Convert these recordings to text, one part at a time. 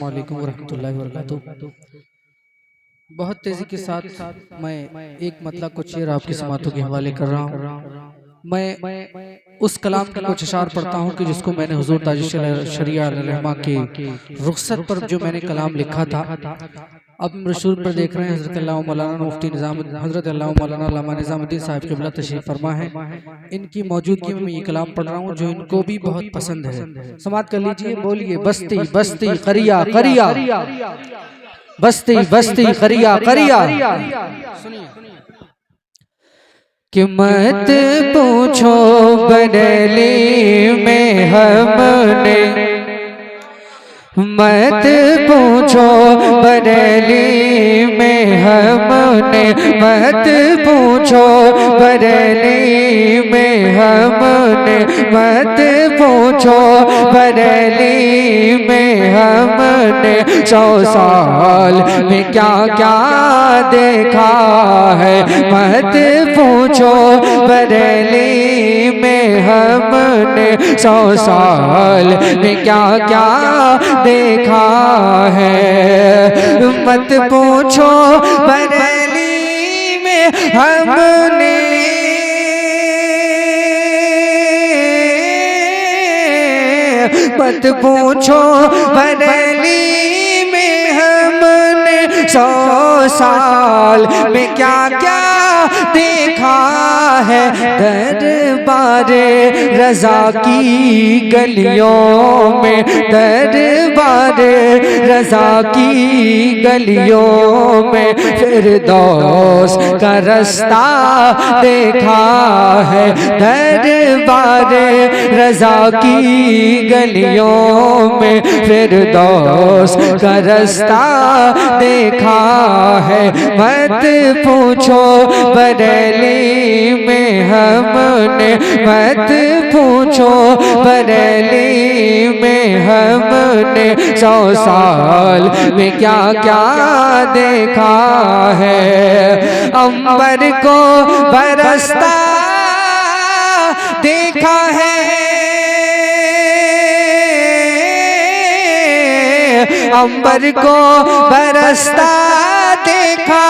अस्सलामु अलैकुम वरहमतुल्लाहि वबरकातुहू। बहुत तेज़ी के साथ मैं एक मतलब कुछ शेर आपकी समातों के हवाले कर रहा हूँ। मैं उस कलाम के कुछ अशार पढ़ता हूँ कि जिसको मैंने हुजूर ताजुश शरिया रहमा के रुखसत पर जो मैंने कलाम लिखा था। अब रसूल पर देख रहे हैं हज़रत अल्लामा मौलाना मुफ्ती हज़रत अल्लामा मौलाना अल्लामा निज़ामुद्दीन साहब क़िबला तशरीफ़ फरमा है। इनकी मौजूदगी में मैं ये कलाम पढ़ रहा हूँ जो इनको भी बहुत पसंद है। समात कर लीजिए, बोलिए बस्ती बस्ती करिया करिया, बस्ती बस्ती करिया करिया। सुनिए कि मत पूछो बरेली में हमने, मत पूछो बरेली में हमने, मत पूछो बरेली में हमने, मत पूछो बरेली में हमने 100 साल में क्या क्या देखा है। मत पूछो बरेली में हमने 100 साल में क्या क्या देखा है। मत पूछो बरेली में हमने, मत पूछो बरेली में हमने 100 साल में क्या क्या देखा है। दरबारे रज़ा की गलियों में, दरबारे रज़ा की गलियों में फिरदौस का रास्ता देखा है। दरबारे रज़ा की गलियों में फिरदौस का रास्ता देखा है। मत पूछो बरेली में हमने, मत पूछो बरेली में हमने 100 साल में क्या क्या देखा है। अंबर को बरसता देखा है, अंबर को बरसता देखा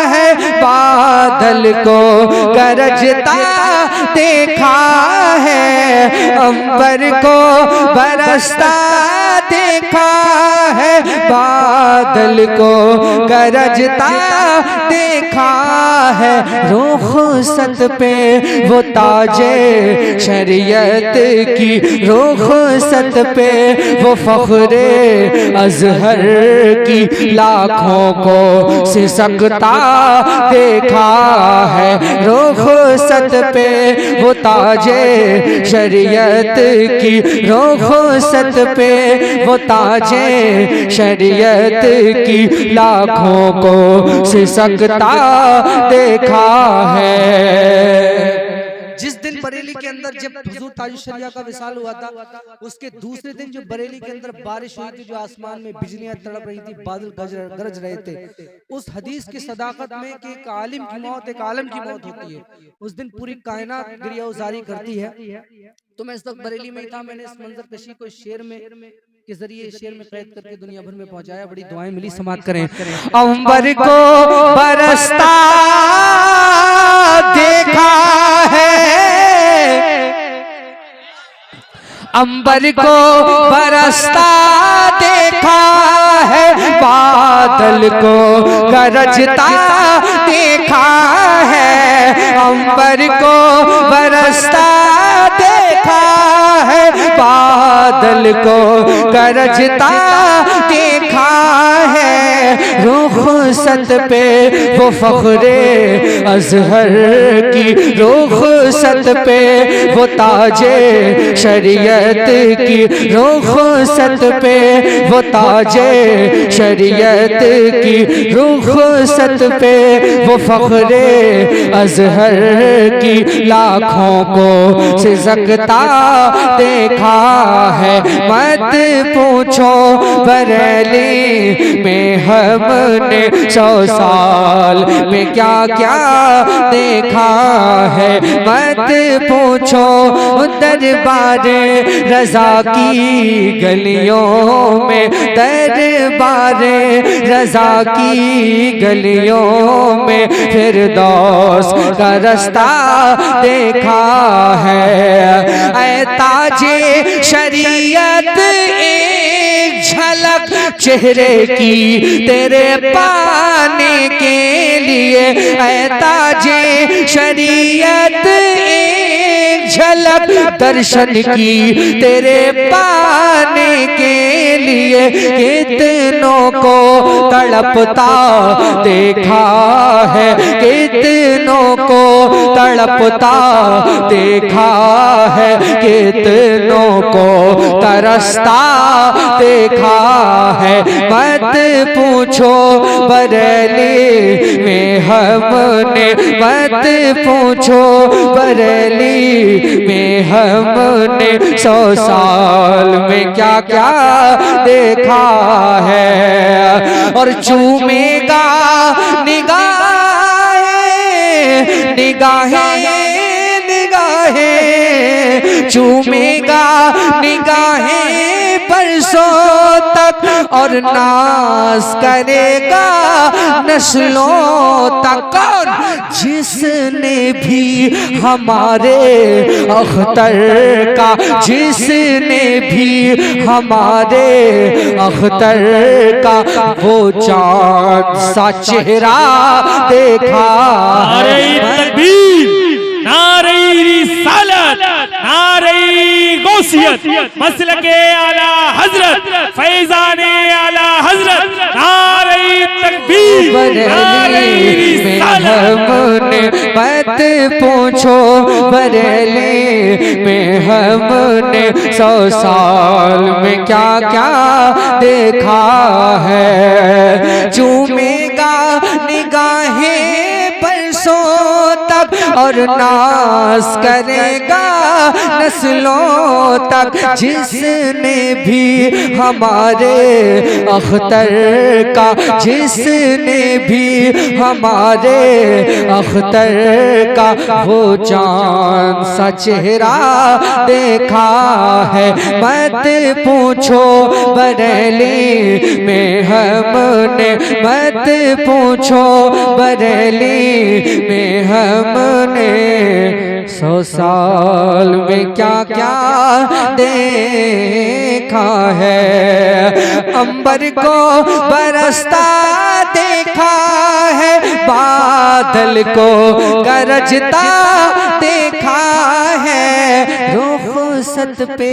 है, बादल को गरजता देखा है। अंबर को बरसता देखा है, बादल को गरजता देखा है। रुखसत पे वो ताजे शरीयत की, रुखसत पे वो फख्रे अज़हर की लाखों को सिसकता देखा है। रुखसत पे वो ताजे शरीयत की, रुखसत पे वो ताजे शरीयत की लाखों को सिसकता देखा है। जिस दिन बरेली के अंदर जब हुजूर ताजुश शरिया का विसाल हुआ था, उसके दूसरे दिन जो बरेली के अंदर बारिश हुई थी, जो आसमान में बिजलियां तड़प रही थी, बादल गरज रहे थे, उस हदीस की सदाकत में कि एक आलिम की मौत एक आलम की मौत होती है, उस दिन पूरी कायनात गिरिया उजारी करती है। तो मैं इस वक्त बरेली में ही था, मैंने इस मंजर कशी को शेर में के जरिए शेर में कैद करके दुनिया भर में पहुंचाया। बड़ी दुआएं मिली, समात करें। अंबर को बरसता देखा है, अंबर को बरसता देखा है, बादल को गरजता देखा है। अंबर को बरसता देखा है, बादल को गरजता देखा है। रुखसत पे वो फख्रे अज़हर की, रुखसत पे वो ताजे शरीयत की, रुखसत पे वो ताजे शरीयत की, रुखसत पे वो फख्रे अज़हर की लाखों को सिसकता देखा है। मत पूछो बरेली में हमने 100 साल में क्या क्या देखा है मत पूछो। दरबारे रजा की गलियों में, दरबारे रजा की गलियों में फिरदौस का रास्ता देखा है। ऐ ताजे शरीयत एक झलक चेहरे की तेरे पाने के लिए, ऐ ताजे शरीयत एक झलक दर्शन की तेरे पाने के लिए। कितनों को तड़पता देखा है, कितनों को तड़पता देखा है, कितनों को तरसता देखा है मत पूछो। बरेली में हमने मत पूछो, बरेली में हमने 100 साल में क्या क्या देखा है। और चूमेगा निगाहें निगाहें निगाहें, चूमेगा निगाहें बरसों तक और नाज करेगा नस्लों तक। जिसने भी हमारे अख्तर का, जिसने भी हमारे अख्तर का वो चाँद सा चेहरा देखा है। नारे रिसालत, नारे गौसियत, मसलके आला हजरत, फैजाने आला हजरत, नारे तकबीर, नारे रिसालत। मत पूछो बरेली में हमने 100 साल में क्या क्या देखा है। चूमेगा निगाहें बरसों तक और नाज करेगा नस्लों तक। जिसने भी हमारे अख्तर का, जिसने भी हमारे अख्तर का वो चाँद सा चेहरा देखा है मत पूछो। बरेली में हमने मत पूछो, बरेली में हमने 100 साल में क्या क्या देखा है। अंबर को बरसता देखा है, बादल को गरजता देखा है। रुखसत पे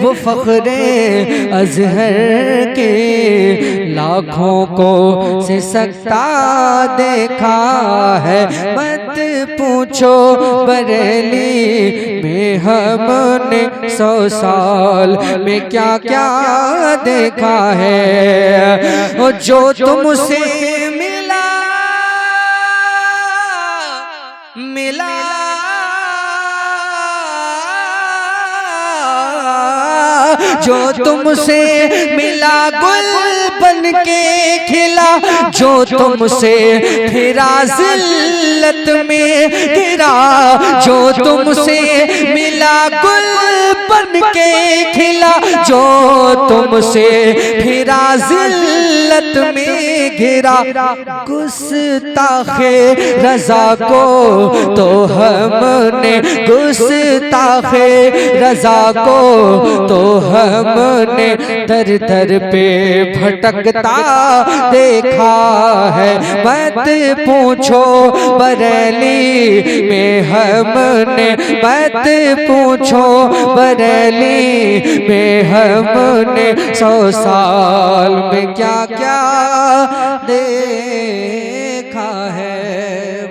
वो फख्रे अजहर के लाखों को से सकता देखा है मत पूछो। बरेली में हमने 100 साल में क्या क्या देखा है। और जो तुमसे मिला मिला जो तुमसे मिला गुल बन के खिला, जो तुमसे फिरा जिल्लत में गिरा। जो तुमसे मिला गुल बन के खिला, जो तुमसे फिरा जिल्लत में घिरा। गुस्ताखे रजा को तो हमने, गुस्ताखे रजा को तो हमने दर दर पे भटकता देखा है मत पूछो। बरेली में हमने मत पूछो, बरेली में हमने 100 साल में क्या क्या देखा है।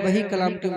वही कलाम टू